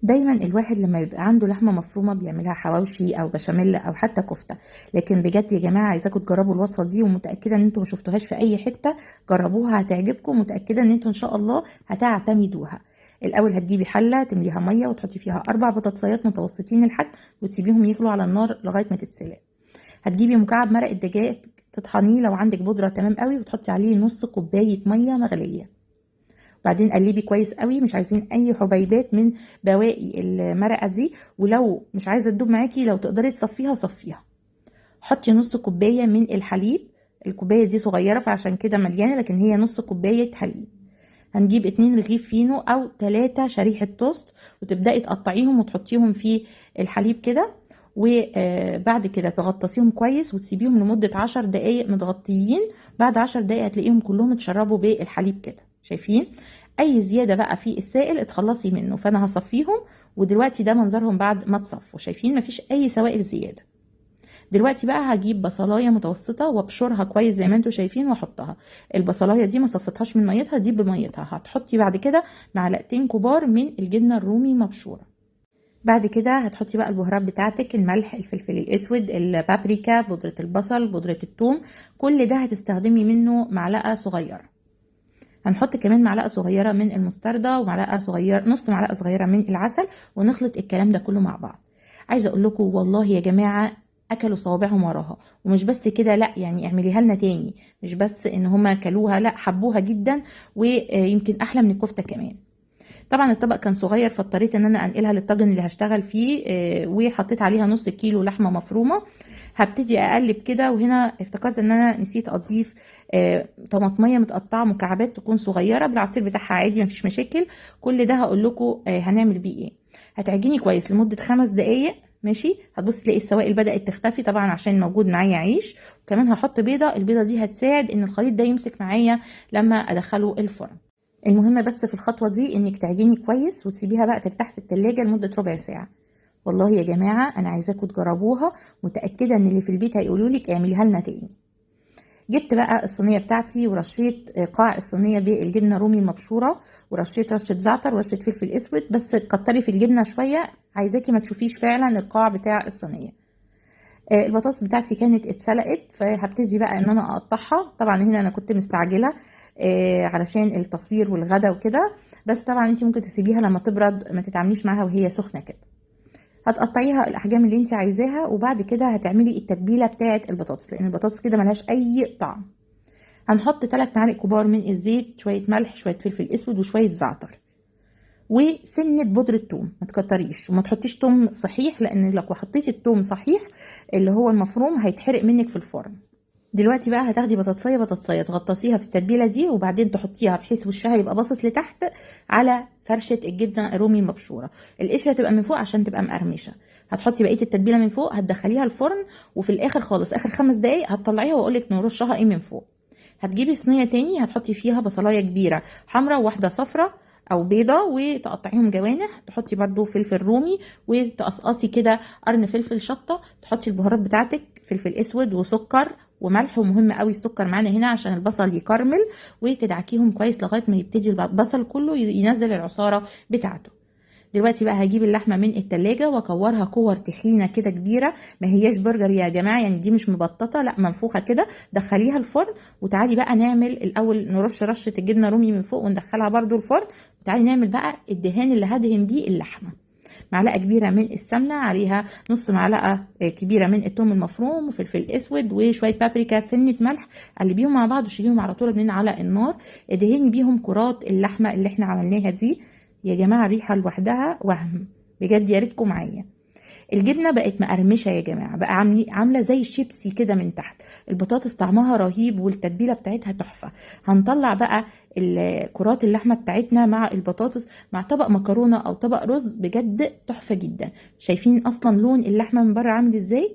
دايما الواحد لما يبقى عنده لحمه مفرومه بيعملها حواوشي او بشاميل او حتى كفته. لكن بجد يا جماعه عايزاكم تجربوا الوصفه دي، ومتاكده ان انتم ما شفتوهاش في اي حته. جربوها هتعجبكم، متاكده ان انتم ان شاء الله هتعتمدوها. الاول هتجيبي حله تمليها ميه وتحطي فيها 4 بطاطسيات متوسطين الحجم وتسيبيهم يغلوا على النار لغايه ما تتسلق. هتجيبي مكعب مرق الدجاج تطحنيه لو عندك بودره تمام قوي، وتحطي عليه نص كوبايه ميه مغليه. بعدين قلبي كويس قوي، مش عايزين اي حبيبات من بواقي المرقه دي. ولو مش عايزه تدوب معاكي، لو تقدري تصفيها صفيها. حطي نص كوبايه من الحليب. الكوبايه دي صغيره فعشان كده مليانه، لكن هي نص كوبايه حليب. هنجيب 2 رغيف فينو او 3 شريحه توست، وتبداي تقطعيهم وتحطيهم في الحليب كده. وبعد كده تغطسيهم كويس وتسيبيهم لمدة 10 دقايق متغطيين. بعد 10 دقايق هتلاقيهم كلهم اتشربوا بالحليب كده، شايفين؟ اي زيادة بقى في السائل اتخلصي منه. فانا هصفيهم، ودلوقتي ده منظرهم بعد ما تصفوا، شايفين مفيش اي سوائل زيادة. دلوقتي بقى هجيب بصلايه متوسطه وابشرها كويس زي ما انتم شايفين واحطها. البصلايه دي ما صفتهاش من ميتها، دي بميتها. هتحطي بعد كده معلقتين كبار من الجبنه الرومي مبشوره. بعد كده هتحطي بقى البهارات بتاعتك: الملح، الفلفل الاسود، البابريكا، بودرة البصل، بودرة الثوم. كل ده هتستخدمي منه معلقة صغيرة. هنحط كمان معلقة صغيرة من المستردة ومعلقة صغيرة، نص معلقة صغيرة من العسل، ونخلط الكلام ده كله مع بعض. عايزة اقول لكم والله يا جماعة اكلوا صوابعهم وراها. ومش بس كده، لا يعني اعمليها لنا تاني. مش بس ان هما كلوها، لا حبوها جدا، ويمكن احلى من الكفتة كمان. طبعا الطبق كان صغير، فاضطريت ان انا انقلها للطاجن اللي هشتغل فيه. وحطيت عليها نص كيلو لحمه مفرومه. هبتدي اقلب كده، وهنا افتكرت ان انا نسيت اضيف طماطميه متقطعه مكعبات تكون صغيره بالعصير بتاعها عادي، مفيش مشاكل. كل ده هقول لكم هنعمل بيه ايه. هتعجني كويس لمده 5 دقايق. ماشي، هتبص تلاقي السوائل بدات تختفي طبعا عشان موجود معايا عيش. وكمان هحط بيضه، البيضه دي هتساعد ان الخليط ده يمسك معايا لما ادخله الفرن. المهم بس في الخطوة دي انك تعجني كويس وتسيبيها بقى ترتاح في التلاجة لمدة ربع ساعة. والله يا جماعة انا عايزاكم تجربوها، متأكدة ان اللي في البيت هيقولولك اعمليها لنا تاني. جبت بقى الصينية بتاعتي ورشيت قاع الصينية بالجبنة رومي مبشورة، ورشيت رشة زعتر ورشة فلفل اسود. بس كتري في الجبنة شوية، عايزاكي ما تشوفيش فعلا القاع بتاع الصينية. البطاطس بتاعتي كانت اتسلقت، فهبتدي بقى ان انا اقطعها. طبعا هنا انا كنت مستعجله علشان التصوير والغدا وكده. بس طبعا انت ممكن تسيبيها لما تبرد، ما تتعامليش معاها وهي سخنه كده. هتقطعيها الاحجام اللي انت عايزاها، وبعد كده هتعملي التتبيله بتاعه البطاطس، لان البطاطس كده ملهاش اي طعم. هنحط 3 معالق كبار من الزيت، شويه ملح، شويه فلفل اسود، وشويه زعتر، وسنه بودره ثوم. ما تكتريش وما تحطيش ثوم صحيح، لان لو حطيتي الثوم صحيح اللي هو المفروم هيتحرق منك في الفرن. دلوقتي بقى هتاخدي بطاطسيه بطاطسيه تغطسيها في التتبيله دي، وبعدين تحطيها بحيث وشها يبقى باصص لتحت على فرشه الجبنه الرومي المبشوره. القشره تبقى من فوق عشان تبقى مقرمشه. هتحطي بقيه التتبيله من فوق، هتدخليها الفرن، وفي الاخر خالص اخر 5 دقايق هتطلعيها واقول لك نرشها ايه من فوق. هتجيبي صينيه تاني هتحطي فيها بصلايه كبيره حمراء وواحده صفراء او بيضه، وتقطعيهم جوانح. تحطي برده فلفل رومي، وتقصقصي كده قرن فلفل شطه. تحطي البهارات بتاعتك: فلفل اسود وسكر وملح. ومهم قوي السكر معانا هنا عشان البصل يكرمل. وتدعكيهم كويس لغايه ما يبتدي البصل كله ينزل العصاره بتاعته. دلوقتي بقى هجيب اللحمه من التلاجة واكورها كور تخينه كده كبيره. ما هياش برجر يا جماعه، يعني دي مش مبططه، لا منفوخه كده. دخليها الفرن. وتعالي بقى نعمل الاول، نرش رشه الجبنه رومي من فوق وندخلها برده الفرن. وتعالي نعمل بقى الدهان اللي هدهن بيه اللحمه: معلقه كبيره من السمنه، عليها نص معلقه كبيره من الثوم المفروم وفلفل اسود وشويه بابريكا، سنه ملح. قلبيهم مع بعض وشيليهم على طول من على النار. ادهني بيهم كرات اللحمه اللي احنا عملناها دي. يا جماعه الريحه لوحدها وهم، بجد يا ريتكم معايا. الجبنه بقت مقرمشه يا جماعه، بقى عامله زي الشيبسي كده من تحت. البطاطس طعمها رهيب والتتبيله بتاعتها تحفه. هنطلع بقى كرات اللحمه بتاعتنا مع البطاطس مع طبق مكرونه او طبق رز، بجد تحفه جدا. شايفين اصلا لون اللحمه من بره عامل ازاي؟